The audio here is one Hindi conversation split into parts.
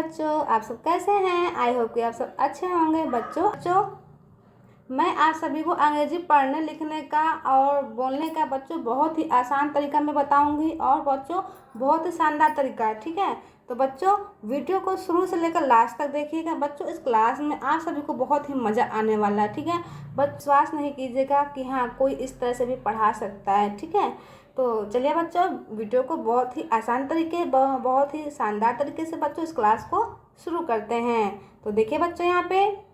बच्चों, आप सब कैसे हैं? आई होप कि आप सब अच्छे होंगे। बच्चों मैं आप सभी को अंग्रेजी पढ़ने लिखने का और बोलने का बच्चों बहुत ही आसान तरीका में बताऊंगी और बच्चों बहुत ही शानदार तरीका है, ठीक है। तो बच्चों वीडियो को शुरू से लेकर लास्ट तक देखिएगा। बच्चों इस क्लास में आप सभी को बहुत ही मज़ा आने वाला है, ठीक है। बस विश्वास नहीं कीजिएगा कि हाँ कोई इस तरह से भी पढ़ा सकता है, ठीक है। तो चलिए बच्चों, वीडियो को बहुत ही आसान तरीके बहुत ही शानदार तरीके से बच्चों इस क्लास को शुरू करते हैं। तो देखिए बच्चों, यहाँ पे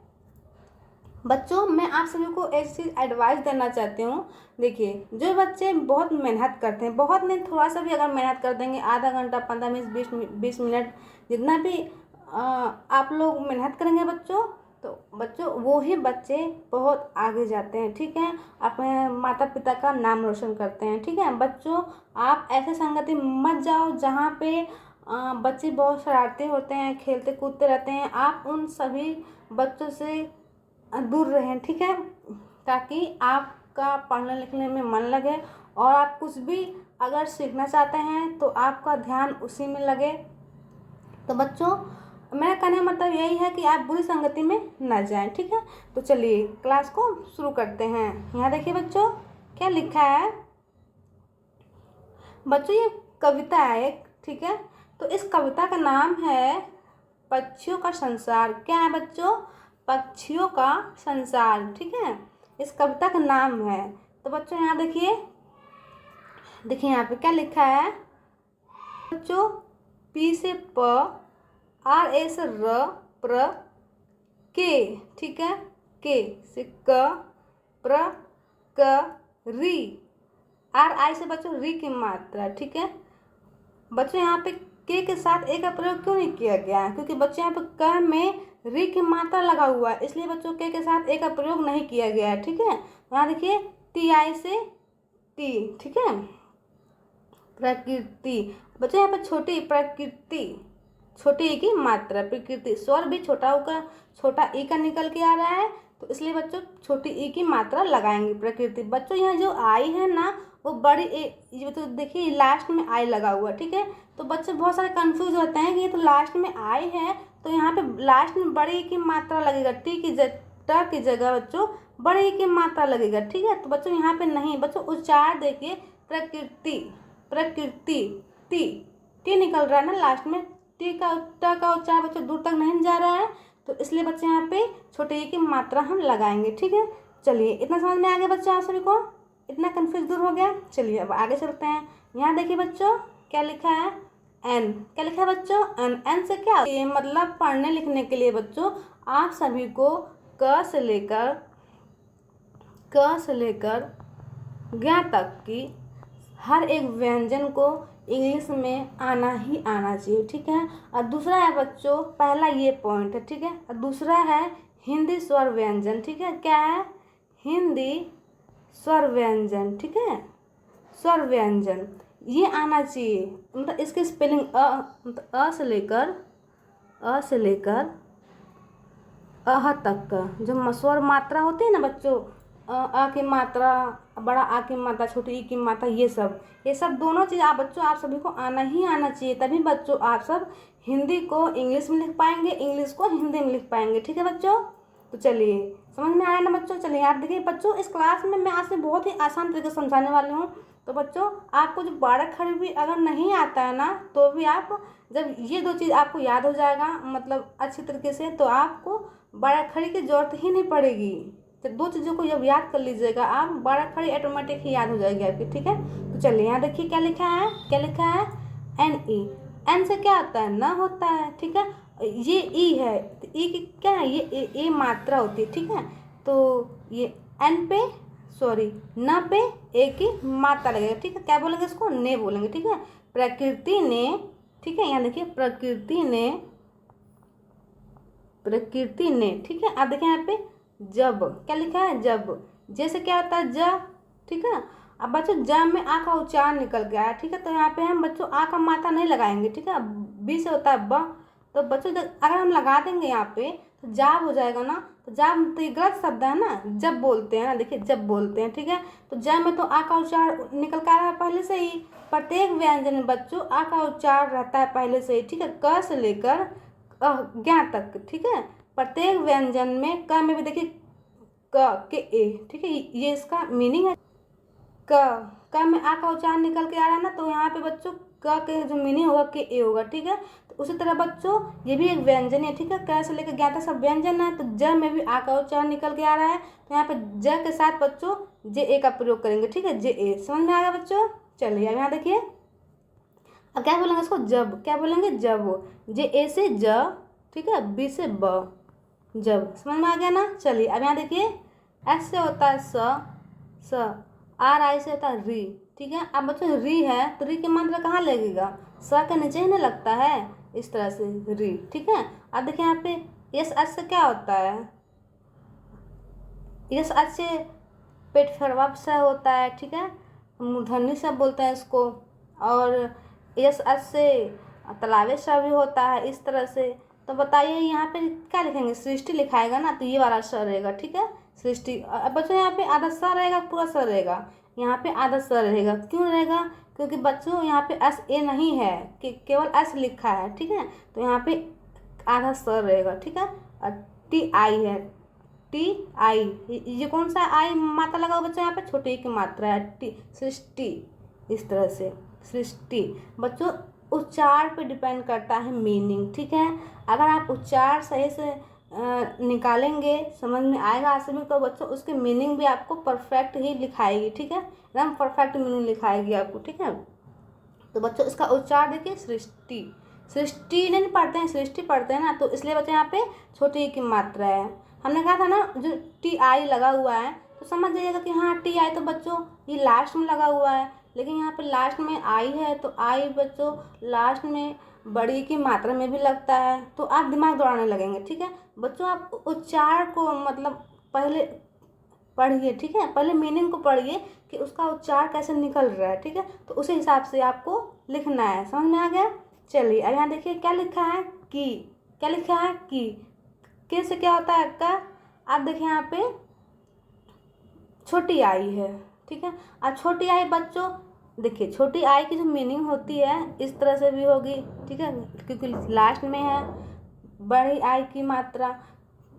बच्चों मैं आप सभी को एक चीज़ एडवाइस देना चाहती हूँ। देखिए, जो बच्चे बहुत मेहनत करते हैं, बहुत नहीं थोड़ा सा भी अगर मेहनत कर देंगे, आधा घंटा 15 मिनट 20 मिनट जितना भी आप लोग मेहनत करेंगे बच्चों, तो बच्चों वो ही बच्चे बहुत आगे जाते हैं, ठीक है। अपने माता पिता का नाम रोशन करते हैं, ठीक है। बच्चों आप ऐसे संगति मत जाओ जहाँ पे बच्चे बहुत शरारती होते हैं, खेलते कूदते रहते हैं। आप उन सभी बच्चों से दूर रहें, ठीक है, ताकि आपका पढ़ने लिखने में मन लगे और आप कुछ भी अगर सीखना चाहते हैं तो आपका ध्यान उसी में लगे। तो बच्चों मेरा कहने का मतलब यही है कि आप बुरी संगति में न जाएं, ठीक है। तो चलिए क्लास को शुरू करते हैं। यहाँ देखिए बच्चों क्या लिखा है। बच्चों ये कविता है एक, ठीक है। तो इस कविता का नाम है पक्षियों का संसार। क्या है बच्चों? पक्षियों का संसार, ठीक है, इस कविता का नाम है। तो बच्चों यहाँ देखिए यहाँ पे क्या लिखा है बच्चों। पी से प, आर ए से र, प्र, के, ठीक है, के से क, प्र, क, री, आर आई से बच्चों री की मात्रा, ठीक है। बच्चों यहाँ पे के साथ ए का प्रयोग क्यों नहीं किया गया है? क्योंकि बच्चों यहाँ पे क में री की मात्रा लगा हुआ है, इसलिए बच्चों के साथ ए का प्रयोग नहीं किया गया है, ठीक है। यहाँ देखिए टी आई से टी, ठीक है, प्रकृति। बच्चों यहाँ पे छोटी प्रकृति, छोटी ई की मात्रा प्रकृति, स्वर भी छोटा होकर छोटा ई का निकल के आ रहा है, तो इसलिए बच्चों छोटी ई की मात्रा लगाएंगे प्रकृति। बच्चों यहाँ जो आई है ना वो बड़ी ये तो देखिए लास्ट में आई लगा हुआ, ठीक है। तो बच्चे बहुत सारे कंफ्यूज होते हैं कि ये तो लास्ट में आई है, तो यहाँ पे लास्ट में बड़ी ई की मात्रा लगेगा, टी की ट की जगह बच्चों बड़ी ई की मात्रा लगेगा, ठीक है। तो बच्चों यहाँ पे नहीं, बच्चों उच्चार देखिए प्रकृति, प्रकृति, टी निकल रहा है ना लास्ट में, टी का ट का उच्चार बच्चों दूर तक नहीं जा रहा है, तो इसलिए बच्चे यहाँ पे छोटे ई की मात्रा हम लगाएंगे, ठीक है। चलिए इतना समझ में आ गया बच्चों आप सभी को? इतना कंफ्यूज दूर हो गया? चलिए अब आगे चलते हैं। यहाँ देखिए बच्चों क्या लिखा है, एन। क्या लिखा है बच्चों? एन। एन से क्या ये मतलब पढ़ने लिखने के लिए बच्चों आप सभी को क से लेकर ज्ञ तक की हर एक व्यंजन को इंग्लिश में आना ही आना चाहिए, ठीक है। और दूसरा है बच्चों, पहला ये पॉइंट है, ठीक है। और दूसरा है हिंदी स्वर व्यंजन, ठीक है। क्या है? हिंदी स्वर व्यंजन, ठीक है, स्वर व्यंजन ये आना चाहिए। मतलब इसके स्पेलिंग मतलब अ से लेकर अह तक का जो स्वर मात्रा होती है ना बच्चों, अ की मात्रा, बड़ा आ की मात्रा, छोटी ई की मात्रा, ये सब दोनों चीज़ आप बच्चों आप सभी को आना ही आना चाहिए, तभी बच्चों आप सब हिंदी को इंग्लिश में लिख पाएंगे, इंग्लिश को हिंदी में लिख पाएंगे, ठीक है बच्चों। तो चलिए समझ में आ रहा है ना बच्चों? चलिए आप देखिए बच्चों इस क्लास में मैं आज से बहुत ही आसान तरीके से समझाने वाली हूँ। तो बच्चों आपको जो बारह खड़ी भी अगर नहीं आता है ना, तो भी आप जब ये दो चीज़ आपको याद हो जाएगा मतलब अच्छी तरीके से, तो आपको बारह खड़ी की जरूरत ही नहीं पड़ेगी। तो दो चीज़ों को जब याद कर लीजिएगा आप, बारह खड़ी ऑटोमेटिक ही याद हो जाएगी आपकी, ठीक है। तो चलिए यहाँ देखिए क्या लिखा है, एन ई। एन से क्या होता है? न होता है, ठीक है। ये ई है, तो ई की क्या है? ये ए मात्रा होती है, ठीक है। तो ये एन पे न पे ए की मात्रा लगेगा, ठीक है। क्या बोलेंगे इसको? ने बोलेंगे, ठीक है। प्रकृति ने, ठीक है, यहाँ देखिए प्रकृति ने, ठीक है। आप देखिए यहाँ पे जब क्या लिखा है, जब। जैसे क्या होता है? ज, ठीक है। अब बच्चों ज में आ का उच्चार निकल गया है, ठीक है, तो यहाँ पे हम बच्चों आ का मात्रा नहीं लगाएंगे, ठीक है। बी से होता है ब, तो बच्चों अगर हम लगा देंगे यहाँ पे तो जाब हो जाएगा ना, तो जाब तो ये गलत शब्द है ना, जब बोलते हैं ना, देखिए जब बोलते हैं, ठीक है। तो ज में तो आ का उच्चार निकल कर आ रहा है पहले से ही, प्रत्येक व्यंजन में बच्चों आ का उच्चार रहता है पहले से ही, ठीक है। क से लेकर ज्ञ तक, ठीक है। प्रत्येक व्यंजन में क में भी देखिए क के ए, ठीक है, ये इसका मीनिंग है। क में आ का उच्चारण निकल के आ रहा है ना, तो यहाँ पे बच्चों क के जो मीनिंग होगा के ए होगा, ठीक है। तो उसी तरह बच्चों ये भी एक व्यंजन है, ठीक है। क से लेकर ज्ञ तक सब व्यंजन है, तो ज में भी आ का उच्चारण निकल के आ रहा है, तो यहाँ पे ज के साथ बच्चों जे ए का प्रयोग करेंगे, ठीक है, जे ए। समझ में आ गया बच्चों? चलिए अब यहाँ देखिए, अब क्या बोलेंगे इसको? जब। क्या बोलेंगे? जब। जे ए से ज, ठीक है, बी से ब, जब। समझ में आ गया ना? चलिए अब यहाँ देखिए, एस से होता है स, आर आई से होता है री, ठीक है। अब बच्चों री है तो री की मात्रा कहाँ लगेगा? स के नीचे ही ना लगता है, इस तरह से री, ठीक है। अब देखिए यहाँ पे यस एच से क्या होता है? यस एच से पेट फरवा से होता है, ठीक है, मूर्धन्य से बोलते हैं इसको। और यस एच से तलावे सा भी होता है, इस तरह से। तो बताइए यहाँ पे क्या लिखेंगे? सृष्टि लिखाएगा ना, तो ये वाला स रहेगा, ठीक है, सृष्टि। अब बच्चों यहाँ पे आधा स रहेगा, पूरा स रहेगा, यहाँ पे आधा स रहेगा। क्यों रहेगा? क्योंकि बच्चों यहाँ पे एस ए नहीं है, केवल एस लिखा है, ठीक है, तो यहाँ पे आधा स रहेगा, ठीक है। और टी आई है, टी आई, ये कौन सा आई मात्रा लगा हुआ बच्चों? यहाँ पे छोटे की मात्रा है, टी, सृष्टि, इस तरह से सृष्टि। बच्चों उच्चार पे डिपेंड करता है मीनिंग, ठीक है। अगर आप उच्चार सही से निकालेंगे, समझ में आएगा आंसर में, तो बच्चों उसके मीनिंग भी आपको परफेक्ट ही लिखाएगी, ठीक है, एकदम परफेक्ट मीनिंग लिखाएगी आपको, ठीक है। तो बच्चों इसका उच्चार देखिए, सृष्टि। सृष्टि नहीं पढ़ते हैं, सृष्टि पढ़ते हैं ना, तो इसलिए बच्चों यहाँ पे छोटी की मात्रा है। हमने कहा था ना, जो टी आई लगा हुआ है तो समझ जाइएगा कि हाँ टी आई, तो बच्चों ये लास्ट में लगा हुआ है, लेकिन यहाँ पे लास्ट में आई है, तो आई बच्चों लास्ट में बड़ी की मात्रा में भी लगता है, तो आप दिमाग दौड़ाने लगेंगे, ठीक है। बच्चों आप उच्चार को मतलब पहले पढ़िए, ठीक है, पहले मीनिंग को पढ़िए कि उसका उच्चार कैसे निकल रहा है, ठीक है, तो उसी हिसाब से आपको लिखना है। समझ में आ गया? चलिए अब यहाँ देखिए क्या लिखा है? की। क्या लिखा है? की। के से क्या होता है? का। आप देखिए यहाँ पे छोटी आई है, ठीक है। अब छोटी आई बच्चों देखिए, छोटी आई की जो मीनिंग होती है इस तरह से भी होगी, ठीक है, क्योंकि लास्ट में है। बड़ी आई की मात्रा,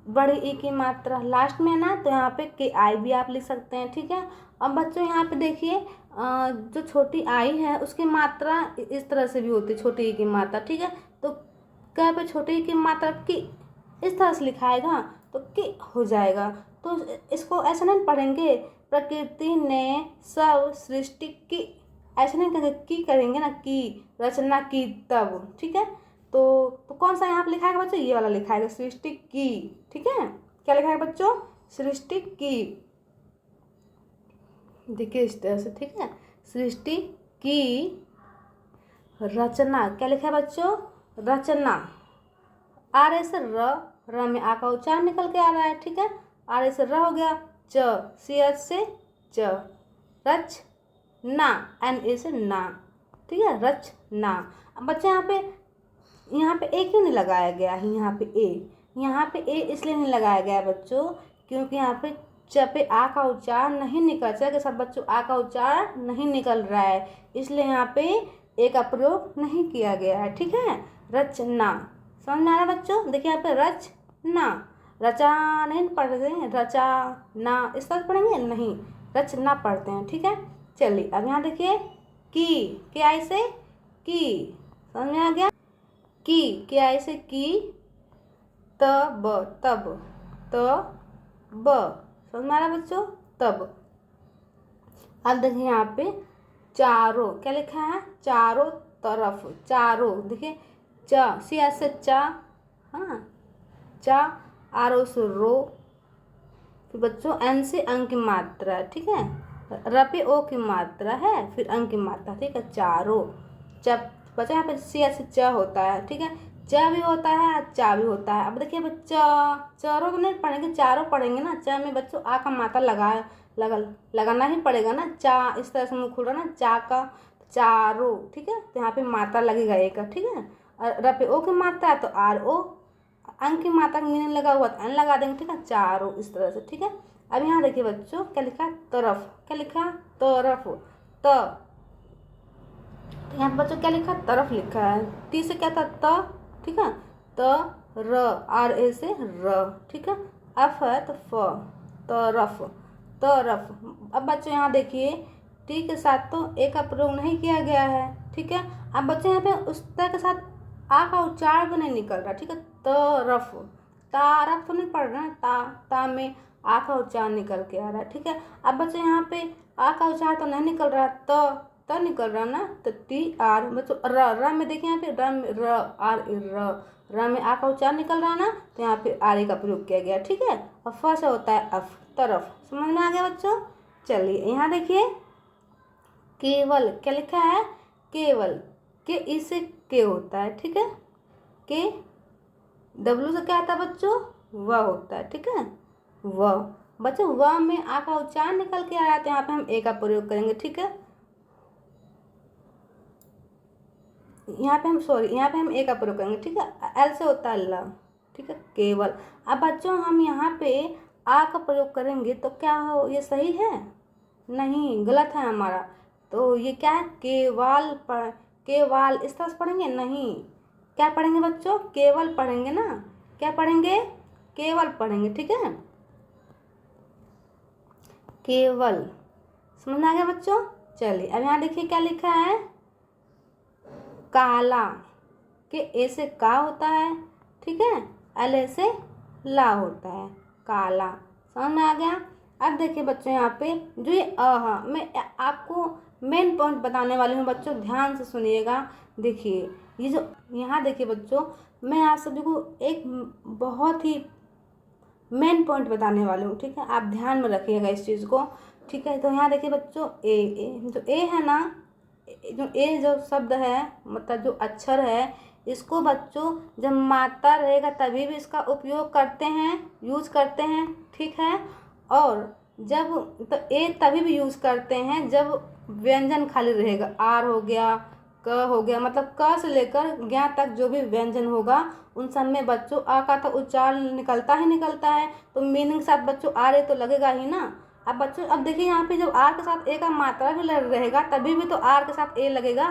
बड़ी ई की मात्रा लास्ट में है ना, तो यहाँ पे के आई भी आप लिख सकते हैं, ठीक है। अब बच्चों यहाँ पे देखिए, जो छोटी आई है उसकी मात्रा इस तरह से भी होती है, छोटी ई की मात्रा, ठीक है। तो क्या पे छोटी ई की मात्रा की इस तरह से लिखाएगा तो की हो जाएगा। तो इसको ऐसे नहीं पढ़ेंगे, प्रकृति ने सब सृष्टि की, ऐसे नहीं करेंगे, की करेंगे ना, की रचना की तब, ठीक है। तो कौन सा यहाँ पे लिखाएगा बच्चों? ये वाला लिखाएगा, सृष्टि की, ठीक है। क्या लिखाएगा बच्चों? सृष्टि की। देखिए इस तरह से, ठीक है, सृष्टि की रचना। क्या लिखा है बच्चों? रचना। आर से र में आ का उच्चारण निकल के आ रहा है, ठीक है, आर से र हो गया। च, सी एच से च, रच ना, एन ए से ना, ठीक है, रच ना। अब बच्चे यहाँ पे ए क्यों नहीं लगाया गया है? यहाँ पे ए इसलिए नहीं लगाया गया है बच्चों, क्योंकि यहाँ पे च पे आ का उच्चारण नहीं निकल, च के साथ बच्चों आ का उच्चारण नहीं निकल रहा है, इसलिए यहाँ पे ए का प्रयोग नहीं किया गया है, ठीक है। रचना। समझ में आ रहा है बच्चों? देखिए यहाँ पे रचना, रचा नहीं पढ़ते हैं, रचा ना इस तरह पढ़ेंगे नहीं, रचना पढ़ते हैं, ठीक है। चलिए अब यहाँ देखिए, की। के आई से की। समझ में आ गया? की। के आई से की। तब, तब, तब। समझ में आ रहा बच्चों? तब। अब देखिए यहाँ पे चारों। क्या लिखा है? चारों तरफ, चारों। देखिए च, सी एस से चा, हाँ, चा, आर ओ से रो, फिर बच्चों एन से अंक की मात्रा है, ठीक है, र पे ओ की मात्रा है, फिर अंक की मात्रा, ठीक है, चारों। च बच्चा यहाँ पे सी एस से च होता है, ठीक है, च भी होता है, चा भी होता है। अब देखिए बच्चा चारों तो नहीं पढ़ेंगे, चारों पढ़ेंगे ना। च में बच्चों आ का मात्रा लगाना ही पड़ेगा ना, चा इस तरह से मुँह खुल रहा ना, चा का, चारों, ठीक है, तो यहाँ पे मात्रा लगेगा एक का, ठीक है। और र पे ओ की मात्रा है तो आर ओ, अंक की मात्रा का मीनिंग लगा हुआ तो एन लगा देंगे, ठीक है, चारों, इस तरह से, ठीक है। अब यहाँ देखिए बच्चों क्या लिखा है? तरफ। क्या लिखा है? तरफ, त। तो यहाँ बच्चों क्या लिखा है? तरफ लिखा है। ती से क्या था? त, ठीक है, र, आर ए से र, ठीक है। अफ है तो फ, तरफ, तरफ। अब बच्चों यहाँ देखिए टी के साथ तो ए का प्रयोग नहीं किया गया है, ठीक है। अब बच्चों यहाँ पे उस त के साथ आ का उच्चारण भी नहीं निकल रहा, ठीक है। तरफ, तारफ तो नहीं पढ़ रहे हैं, ता में आ का उच्चारण निकल के आ रहा है, ठीक है। अब बच्चों यहाँ पे आ का उच्चारण तो नहीं निकल रहा, त निकल रहा ना, तो टी आर बच्चों र में देखिए यहाँ पे र में र आर र में आ का उच्चारण निकल रहा है ना, तो यहाँ पे आर का प्रयोग किया गया, ठीक है। और फ से होता है अफ, तरफ। समझ में आ गया बच्चों। चलिए यहाँ देखिए केवल, क्या लिखा है, केवल, के ई से के होता है, ठीक है। के डब्लू से क्या आता है बच्चों, व होता है, ठीक है। व बच्चों व में आ का उच्चारण निकल के आया, तो यहाँ पे हम ए का प्रयोग करेंगे, ठीक है। यहाँ पे हम ए का प्रयोग करेंगे, ठीक है। एल से होता है ल, ठीक है, केवल। अब बच्चों हम यहाँ पे आ का प्रयोग करेंगे तो क्या हो, ये सही है, नहीं, गलत है हमारा। तो ये क्या है, केवल केवल इस तरह से पढ़ेंगे, नहीं, क्या पढ़ेंगे बच्चों, केवल पढ़ेंगे ना, क्या पढ़ेंगे, केवल पढ़ेंगे, ठीक है, केवल। समझ में आ गया बच्चों। चलिए अब यहाँ देखिए क्या लिखा है, काला, के ए से का होता है, ठीक है, एल ए से ला होता है, काला। समझ में आ गया। अब देखिए बच्चों यहाँ पे जो ये अ, मैं आपको मेन पॉइंट बताने वाली हूँ बच्चों, ध्यान से सुनिएगा। देखिए ये जो यहाँ देखिए बच्चों, मैं आप सभी को एक बहुत ही मेन पॉइंट बताने वाली हूँ, ठीक है। आप ध्यान में रखिएगा इस चीज़ को, ठीक है। तो यहाँ देखिए बच्चों जो ए है ना, जो शब्द है, मतलब जो अक्षर है, इसको बच्चों जब मात्रा रहेगा तभी भी इसका उपयोग करते हैं, यूज़ करते हैं, ठीक है। और जब तो ए तभी भी यूज़ करते हैं जब व्यंजन खाली रहेगा, आर हो गया, क हो गया, मतलब क से लेकर ज्ञ तक जो भी व्यंजन होगा उन सब में बच्चों आ का तो उच्चारण निकलता ही निकलता है, तो मीनिंग के साथ बच्चों आर ए तो लगेगा ही ना। अब बच्चों अब देखिए यहाँ पे जब आर के साथ ए का मात्रा भी रहेगा तभी भी तो आर के साथ ए लगेगा,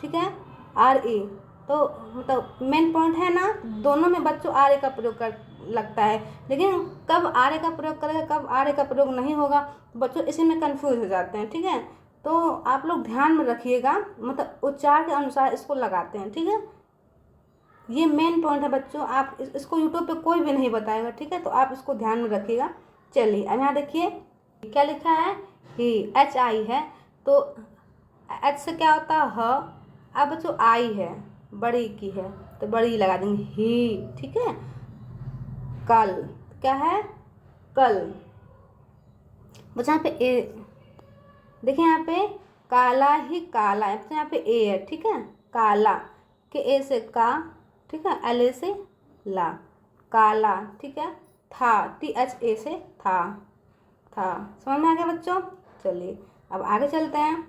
ठीक है, आर ए। तो मतलब मेन पॉइंट है ना, दोनों में बच्चों आर ए का प्रयोग कर लगता है, लेकिन कब आर ए का प्रयोग करेगा कब आर ए का प्रयोग नहीं होगा, बच्चों इसी में कंफ्यूज हो जाते हैं, ठीक है। तो आप लोग ध्यान में रखिएगा, मतलब उच्चार के अनुसार इसको लगाते हैं, ठीक है। ये मेन पॉइंट है बच्चों, आप इसको यूट्यूब पे कोई भी नहीं बताएगा, ठीक है, तो आप इसको ध्यान में रखिएगा। चलिए अब यहाँ देखिए क्या लिखा है, ही, एच आई है, तो एच से क्या होता है ह, अब बच्चों आई है, बड़ी की है तो बड़ी लगा देंगे ही, ठीक है। कल, क्या है, कल। बच्चों यहाँ पे ए देखिए, यहाँ पे काला ही काला है, तो यहाँ पे ए है, ठीक है, काला, के ए से का, ठीक है, एल ए से ला, काला, ठीक है। था, टी एच ए से था, था। समझ में आ गया बच्चों। चलिए अब आगे चलते हैं।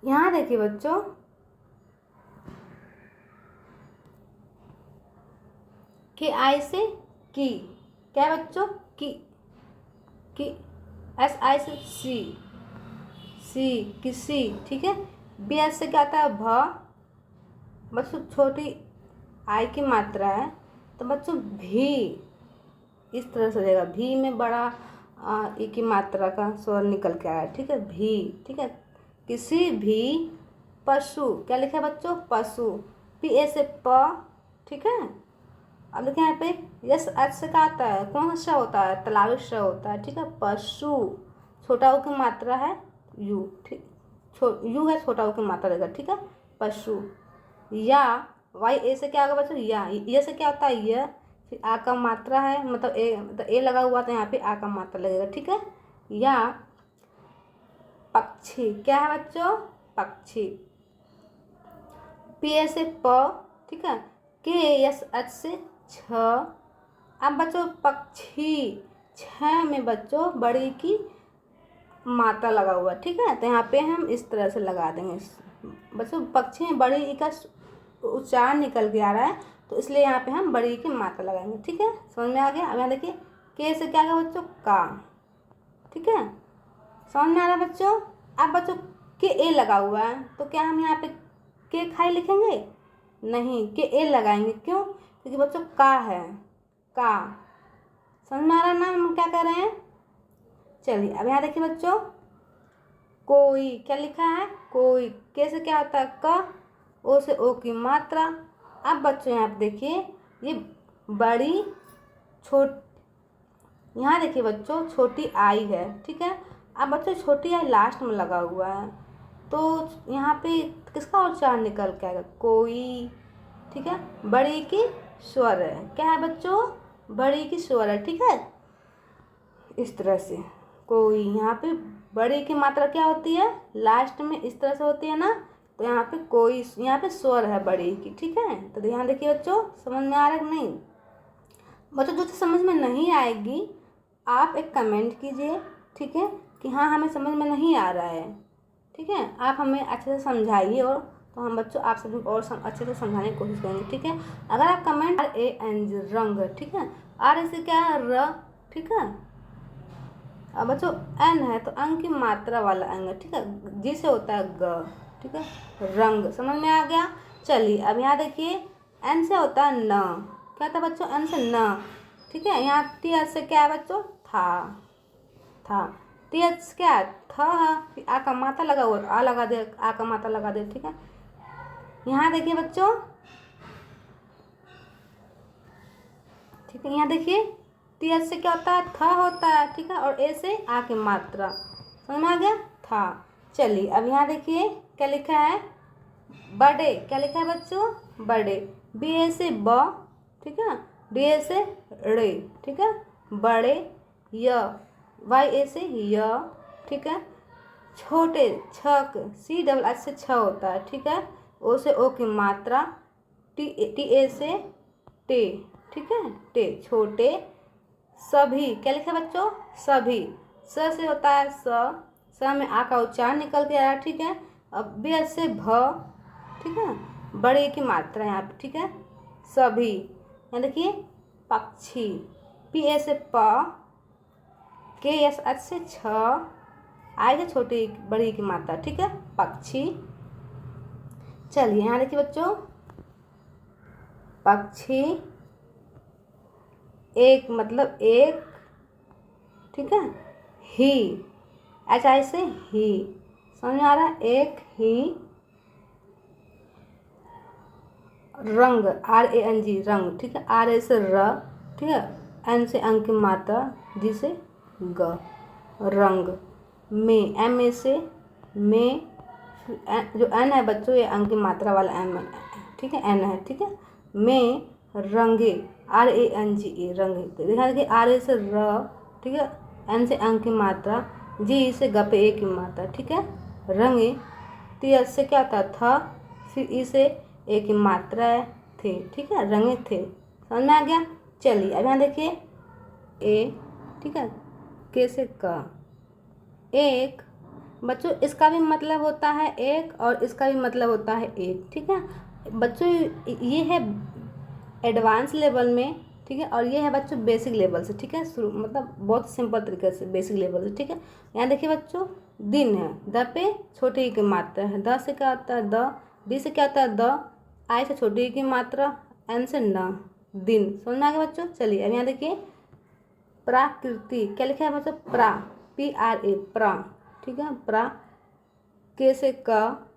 यहाँ देखिए बच्चों के आई से की, क्या है बच्चों, की, एस आई से सी, किसी, ठीक है। बी एस से क्या आता है भ, बच्चों छोटी आई की मात्रा है, तो बच्चों भी इस तरह से रहेगा, भी में बड़ा ई की मात्रा का स्वर निकल के आया है, ठीक है, भी, ठीक है। किसी भी पशु, क्या लिखा है बच्चों, पशु, पी ए से प, ठीक है। अब देखिए यहाँ पे यस एच से क्या आता है, कौन सा होता है, तलावी श होता है, ठीक है। पशु, छोटा ऊ की मात्रा है यू, ठीक, यू है, छोटा ऊ की मात्रा रहेगा, ठीक है, पशु। या वाई ए से क्या होगा बच्चों, या, ये से क्या होता है, यह, फिर आ का मात्रा है, मतलब ए लगा हुआ तो यहाँ पे आ का मात्रा लगेगा, ठीक है। या पक्षी, क्या है बच्चों, पक्षी, पी ए से प, ठीक है, के एस एच से छ। अब बच्चों पक्षी, छ में बच्चों बड़ी की मात्रा लगा हुआ, ठीक है, तो यहाँ पे हम इस तरह से लगा देंगे बच्चों, पक्षी में बड़ी ई का उच्चारण निकल के आ रहा है, तो इसलिए यहाँ पे हम बड़ी की मात्रा लगाएंगे, ठीक है। समझ में आ गया। अब यहाँ देखिए के से क्या है बच्चों, का, ठीक है, समझ में आ रहा है बच्चों। अब बच्चों के ए लगा हुआ है, तो क्या हम यहाँ पे के खाई लिखेंगे, नहीं, के ए लगाएंगे। क्यों? क्योंकि बच्चों का है, का। समझ में आ रहा ना हम क्या कर रहे हैं? चलिए अब यहाँ देखिए बच्चों, कोई, क्या लिखा है? कोई, कैसे क्या होता है? क, ओ से ओ की मात्रा। अब बच्चों यहाँ पे देखिए, ये बड़ी छोट, यहाँ देखिए बच्चों छोटी आई है, ठीक है। अब बच्चों छोटी आई लास्ट में लगा हुआ है, तो यहाँ पे किसका उच्चारण निकल के आएगा? कोई, ठीक है। बड़ी की स्वर है, क्या है बच्चों? बड़ी की स्वर है, ठीक है। इस तरह से कोई, यहाँ पे बड़ी की मात्रा क्या होती है? लास्ट में इस तरह से होती है ना, तो यहाँ पे कोई, यहाँ पे स्वर है बड़ी की, ठीक है। तो ध्यान देखिए बच्चों, समझ में आ रहा है कि नहीं? बच्चों जो समझ में नहीं आएगी आप एक कमेंट कीजिए, ठीक है, कि हाँ हमें समझ में नहीं आ रहा है, ठीक है। आप हमें अच्छे से समझाइए, और तो हम बच्चों आप सभी और अच्छे से समझाने की कोशिश करेंगे, ठीक है। अगर आप कमेंट RANG रंग, ठीक है, R से क्या है? र, ठीक है। अब बच्चों N है तो अंग की मात्रा वाला अंग है, ठीक है। जी से होता है ग, ठीक है। रंग, समझ में आ गया? चलिए अब यहाँ देखिए, N से होता है न, क्या था बच्चों? N से न, ठीक है। यहाँ T से क्या है बच्चों? था। T क्या है? थ है, आ का मात्रा लगा हुआ, आ लगा दे, आ का मात्रा लगा दे, ठीक है। यहाँ देखिए बच्चों, ठीक है, यहाँ देखिए T से क्या होता है? थ होता है, ठीक है, और ए से आ की मात्रा, समझ में आ गया? था। चलिए अब यहाँ देखिए क्या लिखा है? बड़े, क्या लिखा है बच्चों? बड़े। B से ब, ठीक है। D से रे, ठीक है। बड़े। य, Y से य, ठीक है। छोटे, छक, CH से छ होता है, ठीक है। ओ से ओ की मात्रा, TA से टे, ठीक है, टे, छोटे। सभी, क्या लिखा है बच्चों? सभी। स से होता है स में आ का उच्चारण निकल के आ रहा है, ठीक है। अब B से भ, ठीक है, बड़े की मात्रा यहाँ पे, ठीक है। सभी, यहाँ देखिए पक्षी। PA से प, KS से छ, आई से छोटी बड़ी की मात्रा, ठीक है, पक्षी। चलिए यहाँ देखिए बच्चों, पक्षी, एक मतलब एक, ठीक है। ही, HI से ही, समझ में आ रहा है? एक ही। रंग, RANG रंग, ठीक है। R से र, ठीक है। N से अंक की मात्रा, G से ग, रंग। में, MA से में, जो N है बच्चों ये अंक की मात्रा वाला M है, ठीक है, N है, ठीक है। में रंगे, RANGE रंगे, तो दिखा देखिए R से र, ठीक है। N से अंक की मात्रा, G से ग पे ए की मात्रा, ठीक है। रंगे। T से क्या था? था, फिर ई से ए की मात्रा है थे, ठीक है, रंगे थे, समझ में आ गया? चलिए अब यहाँ देखिए ए, ठीक है, के से का, एक। बच्चों इसका भी मतलब होता है एक, और इसका भी मतलब होता है एक, ठीक है। बच्चों ये है एडवांस लेवल में, ठीक है, और ये है बच्चों बेसिक लेवल से, ठीक है। शुरू मतलब बहुत सिंपल तरीके से बेसिक लेवल से, ठीक है। यहाँ देखिए बच्चों, दिन है, द पे छोटी की मात्रा है, द से क्या होता है? द। डी से क्या होता है? द। आई से छोटी की मात्रा, एन से न, दिन, समझ में आ गया बच्चों? चलिए अब यहाँ देखिए, प्राकृति, क्या लिखा है बच्चों? प्रा, PRA, प्रा, ठीक है। प्रा, के से क,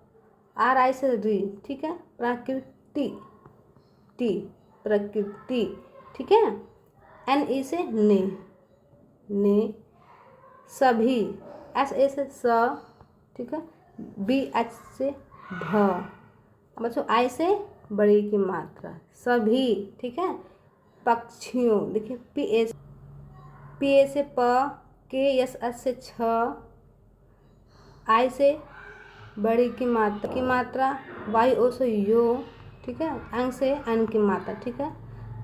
RI से री, ठीक है। प्राकृति, टी, प्रकृति, ठीक है। NE से ने, ने। सभी, SA से स, ठीक है। BH से भ, बच्चों आई से बड़ी की मात्रा, सभी, ठीक है। पक्षियों, देखिए PA से प, KS से छ, आई से बड़ी की मात्रा, YO से यो, ठीक है। अंग से अन की मात्रा, ठीक है।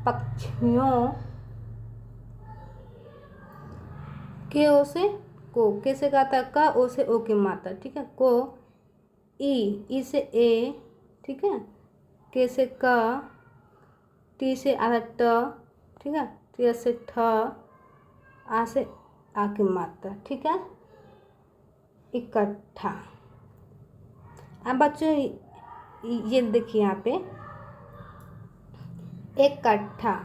पक्षियों, के ओ से को, के से कहता है का, ओ से ओ की मात्रा, ठीक है। को, ई से ए, ठीक है। के से का, टी से आधा ट, ठीक है। टी से ठ, आ से आ की मात्रा, ठीक है। इकट्ठा। अब बच्चों ये देखिए यहाँ पे इकट्ठा।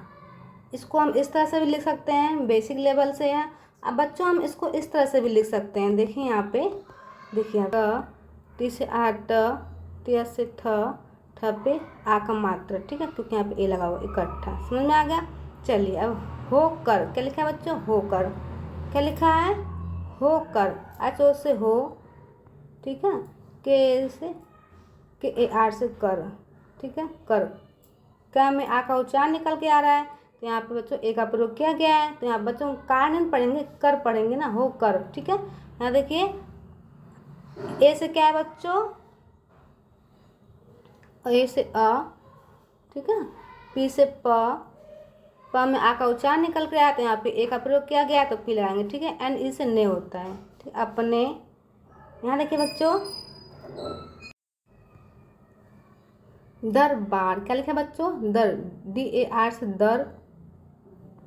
इसको हम इस तरह से भी लिख सकते हैं, बेसिक लेवल से है। अब बच्चों हम इसको इस तरह से भी लिख सकते हैं। देखिए यहाँ पे, देखिए टी से आ ट, ट से ठ, ठ पे आ का मात्रा, ठीक है, क्योंकि यहाँ पे ए लगा हुआ, इकट्ठा। समझ में आ गया। चलिए अब होकर, क्या लिखा है बच्चों? होकर। क्या लिखा है? होकर। एच ओ से हो, ठीक है, के से, के ए आर से कर, ठीक है, कर। क्या में आ का उच्चारण निकल के आ रहा है, तो यहाँ पे बच्चों ए का प्रयोग किया गया है। तो यहाँ बच्चों कार नहीं पढ़ेंगे, कर पढ़ेंगे ना, हो कर, ठीक है। यहाँ देखिए ए से क्या है बच्चों? ए से अ, ठीक है, पी से प में आ का उच्चारण निकल के आया, तो यहाँ पे ए का प्रयोग किया गया तो पी लगाएंगे, ठीक है। एन ई से ने होता है, ठीक, अपने। यहाँ देखिए बच्चों, दरबार। क्या लिखा है बच्चों? दर, डी ए आर से दर,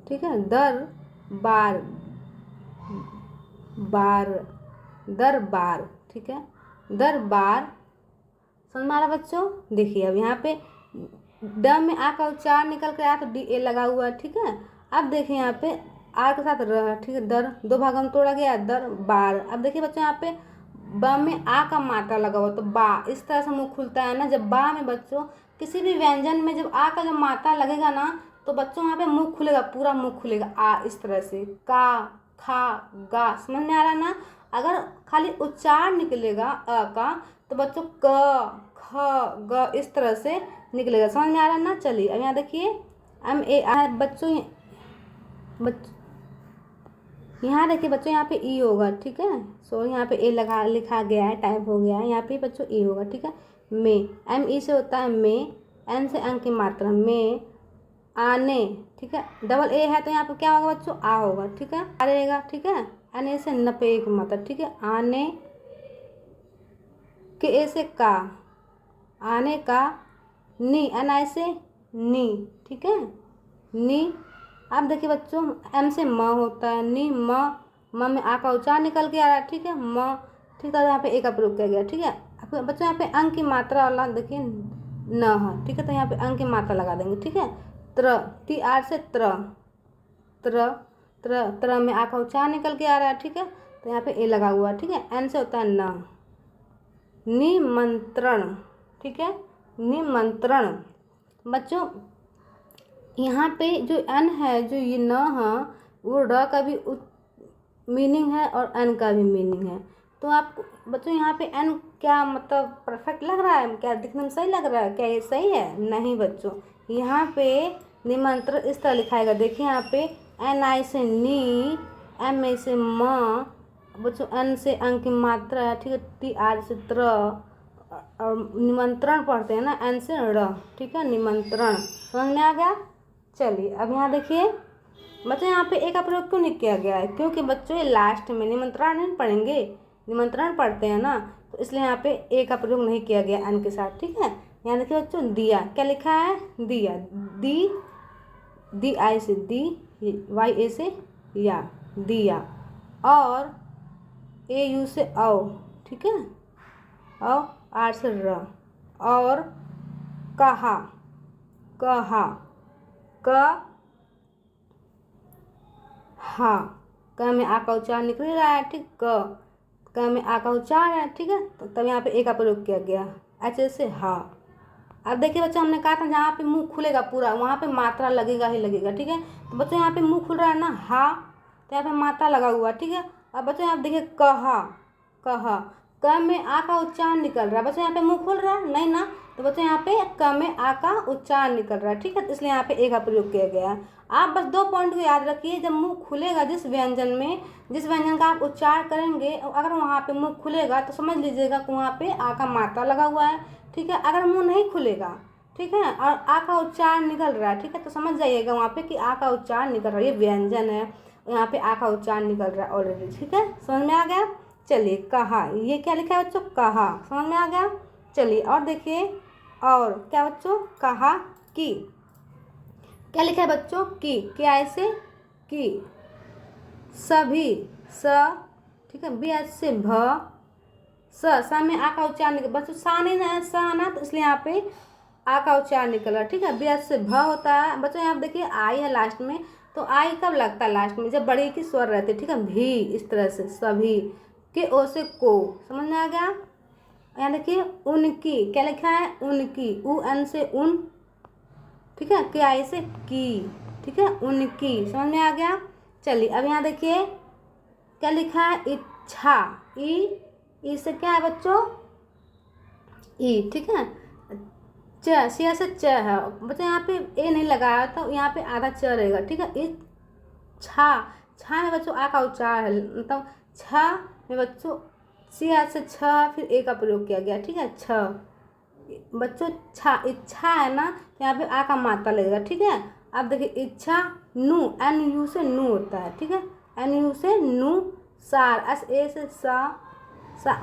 ठीक है, दर बार, बार, दरबार, ठीक है, दरबार। समझ में आ रहा बच्चों? देखिए अब यहाँ पे ड में आ का उच्चारण निकल कर आया तो डी ए लगा हुआ है, ठीक है। अब देखिए यहाँ पे आर के साथ र, ठीक है, दर, दो भागों में तोड़ा गया, दर बार। अब देखिए बच्चों यहाँ पे ब में आ का मात्रा लगा हुआ, तो बा, इस तरह से मुंह खुलता है ना। जब बा में बच्चों किसी भी व्यंजन में जब आ का जब मात्रा लगेगा ना, तो बच्चों यहाँ पे मुंह खुलेगा, पूरा मुंह खुलेगा, आ, इस तरह से, का, खा, गा। समझ में आ रहा ना? अगर खाली उच्चारण निकलेगा अ का, तो बच्चों क, ख, ग, इस तरह से निकलेगा। समझ में आ रहा है ना? चलिए अब यहाँ देखिए एम ए बच्चों, यहाँ देखिए बच्चों, यहाँ पे ई होगा, ठीक है। सो यहाँ पे ए लगा लिखा गया है, टाइप हो गया है, यहाँ पे बच्चों ई होगा, ठीक है। में, एम ई से होता है में, एन से अंक की मात्रा, में, आने, ठीक है। डबल ए है तो यहाँ पे क्या होगा बच्चों? आ होगा, ठीक है, आ रहेगा, ठीक है। एन ए से न पे एक मात्रा, ठीक है, आने, के ए से का, आने का, नी, एन आई से नी, ठीक है, नी। अब देखिए बच्चों एम से म होता है, नी, म में आ का उच्चारण निकल के आ रहा है, ठीक है, म, ठीक है। यहाँ पे ए का प्रयोग किया गया, ठीक है। अब बच्चों यहाँ पे अंक की मात्रा वाला देखिए न है, ठीक है, तो यहाँ पे अंक की मात्रा लगा देंगे, ठीक है। त्र, टी आर से त्र, त्र, त्र, त्र में आ का उच्चारण निकल के आ रहा है, ठीक है, तो यहाँ पे ए लगा हुआ है, ठीक है। एन से होता है न, निमंत्रण, ठीक है, निमंत्रण। बच्चों यहाँ पे जो एन है, जो ये न है, वो र का भी मीनिंग है और एन का भी मीनिंग है। तो आप बच्चों यहाँ पे एन क्या मतलब परफेक्ट लग रहा है, क्या दिखने में सही लग रहा है, क्या ये सही है? नहीं बच्चों, यहाँ पे निमंत्रण इस तरह लिखाएगा। देखिए यहाँ पे एन आई से नी, एम ए से म, बच्चों एन से अंक की मात्रा है, ठीक है, टी आर से त्र, और निमंत्रण पढ़ते हैं ना, एन से र, ठीक है, निमंत्रण। समझ में आ गया? चलिए अब यहाँ देखिए बच्चों, यहाँ पे ए का प्रयोग क्यों नहीं किया गया है? क्योंकि बच्चों ये लास्ट में निमंत्रण नहीं पढ़ेंगे, निमंत्रण पढ़ते हैं ना, तो इसलिए यहाँ पे ए का प्रयोग नहीं किया गया एन के साथ, ठीक है। यहाँ देखिए बच्चों दिया। क्या लिखा है? दिया, दी, दी आई से दी, वाई ए से या, दिया। और ए यू से औ, ठीक है, औ, आर से र। और कहा, कहा, क, हा, क में आ का उच्चारण निकल रहा है, ठीक, क में आ का उच्चारण है, ठीक है, तो तब यहाँ पे ए का प्रयोग किया गया, एच से हा। अब देखिए बच्चों हमने कहा था जहाँ पे मुंह खुलेगा पूरा वहाँ पे मात्रा लगेगा ही लगेगा, ठीक है। तो बच्चों यहाँ पे मुंह खुल रहा है ना, हा, तो यहाँ पे मात्रा लगा हुआ, ठीक है। अब बच्चों यहाँ देखिए कहा, कहा, क में आ का उच्चारण निकल रहा है, बच्चों यहाँ पे मुंह खुल रहा है नहीं ना, तो बच्चों यहाँ पे क में आ का उच्चारण निकल रहा है, ठीक है, तो इसलिए यहाँ पे ए का प्रयोग किया गया है। आप बस दो पॉइंट को याद रखिए, जब मुंह खुलेगा जिस व्यंजन में, जिस व्यंजन का आप उच्चारण करेंगे, अगर वहाँ पे मुंह खुलेगा तो समझ लीजिएगा कि वहाँ पे आ का मात्रा लगा हुआ है, ठीक है। अगर मुंह नहीं खुलेगा, ठीक है, और आ का उच्चारण निकल रहा है, ठीक है, तो समझ जाइएगा वहाँ पे कि आ का उच्चारण निकल रहा है, ये व्यंजन है, यहाँ पे आ का उच्चारण निकल रहा है ऑलरेडी, ठीक है। समझ में आ गया? चलिए कहा, ये क्या लिखा है बच्चों? कहा। समझ में आ गया? चलिए और देखिए, और क्या बच्चों? कहा कि। क्या लिखा है बच्चों? की ऐसे की, सभी, स, ठीक है, बी एच से भ, स में आ का उच्चारण बच्चों सा नहीं ना, सा ना, तो इसलिए यहाँ पे आ का उच्चारण निकल रहा है, ठीक है। बी से भ होता है बच्चों। यहाँ पे देखिए आई है लास्ट में, तो आई कब लगता है लास्ट में, जब बड़ी की स्वर रहते, ठीक है। भी इस तरह से सभी, के ओ से को, समझ में आ गया। यहाँ देखिए उनकी, क्या लिखा है उनकी, उ एन से उन, ठीक है। के आई से की, ठीक है, उनकी, समझ में आ गया। चलिए अब यहाँ देखिए क्या लिखा है इच्छा, ई से क्या है बच्चों, ई, ठीक है। च सी से च है बच्चों, यहाँ पे ए नहीं लगाया तो यहाँ पे आधा च रहेगा, ठीक है। इच्छा, छा में बच्चों आ का उच्चार है, मतलब छ में बच्चों सी से छ फिर ए का प्रयोग किया गया, ठीक है। छ बच्चों छा, इच्छा है ना, तो यहाँ पे आ का मात्रा लगेगा, ठीक है। अब देखिए इच्छा नु, एन यू से नु होता है, ठीक है। एन यू से नु, सार, एस ए से सा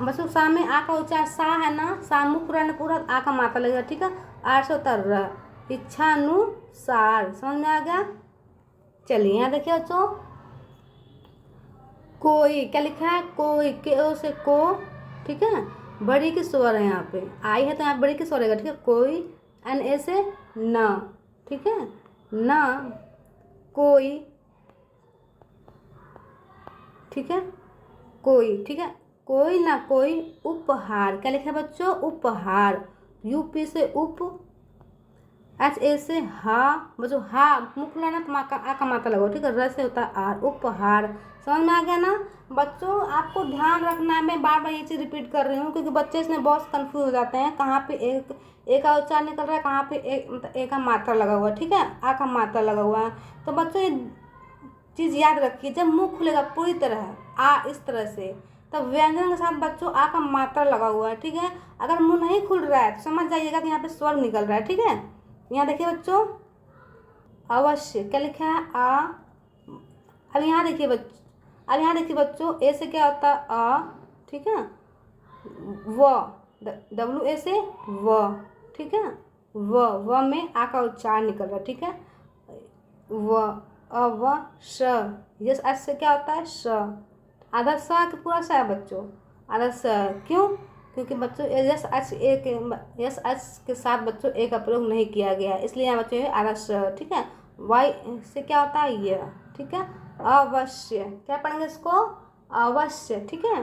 बच्चों सा में आ का उच्चार सा है ना, सा मुख पूरा आ का मात्रा लगेगा, ठीक है। आर से होता र, इच्छा नु सार, समझ में आ गया। चलिए यहाँ देखिए बच्चों कोई, क्या लिखा है कोई, के ओ से को, ठीक है। बड़ी की स्वर है यहाँ पे, आई है तो यहाँ बड़ी की स्वर रहेगा, ठीक है। कोई, एन ए से न, ठीक है, न कोई, ठीक है, कोई, ठीक है। कोई ना कोई उपहार, क्या लिखा है बच्चों उपहार, यूपी से उप, एच ए से हा बच्चों, हा मुख लाना तो आ का मात्रा लगाओ, ठीक है। र से होता है आर, उपहार, समझ में आ गया ना बच्चों। आपको ध्यान रखना है, मैं बार बार ये चीज़ रिपीट कर रही हूँ क्योंकि बच्चे इसमें बहुत कंफ्यूज हो जाते हैं, कहाँ पे एक का उच्चारण निकल रहा है, कहाँ पे एक मतलब ए का मात्रा लगा हुआ है, ठीक है, आ का मात्रा लगा हुआ है। तो बच्चों ये चीज़ याद रखिए, जब मुंह खुलेगा पूरी तरह आ इस तरह से, तब व्यंजन के साथ बच्चों आ का मात्रा लगा हुआ है, ठीक है। अगर मुंह नहीं खुल रहा है तो समझ जाइएगा कि यहाँ पे स्वर निकल रहा है, ठीक है। यहाँ देखिए बच्चों अवश्य, क्या लिखा है आ। अब यहाँ देखिए बच्चों ए से क्या होता है अ, ठीक है। व, डब्ल्यू ए से व, ठीक है। व में आ का उच्चारण निकल रहा है, ठीक है। व अव श, यस एस से क्या होता है श, आधा स के पूरा स है बच्चों, आधा स, क्यों, क्योंकि बच्चों यस एच के साथ बच्चों ए का प्रयोग नहीं किया गया है, इसलिए यहाँ बच्चों आधा स, ठीक है। वाई से क्या होता है यह, ठीक है। अवश्य, क्या पढ़ेंगे इसको अवश्य, ठीक है।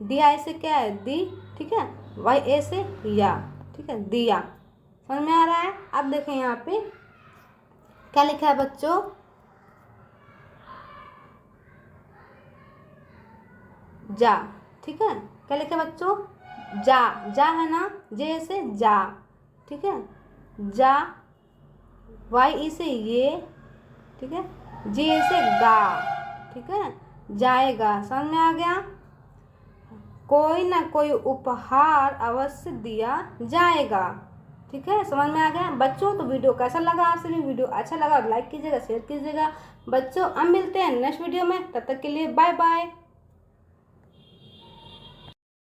डी आई से क्या है दी, ठीक है। वाई ए से या, ठीक है, दिया, समझ में आ रहा है। अब देखें यहाँ पे क्या लिखा है बच्चों जा, ठीक है। क्या लिखा है बच्चों जा है ना, जे से जा, ठीक है। जा, वाई ई से ये, ठीक है, जे से गा, ठीक है, जाएगा, समझ में आ गया। कोई ना कोई उपहार अवश्य दिया जाएगा, ठीक है, समझ में आ गया बच्चों। तो वीडियो कैसा लगा, आपसे भी वीडियो अच्छा लगा लाइक कीजिएगा, शेयर कीजिएगा बच्चों। अब मिलते हैं नेक्स्ट वीडियो में, तब तक के लिए बाय बाय।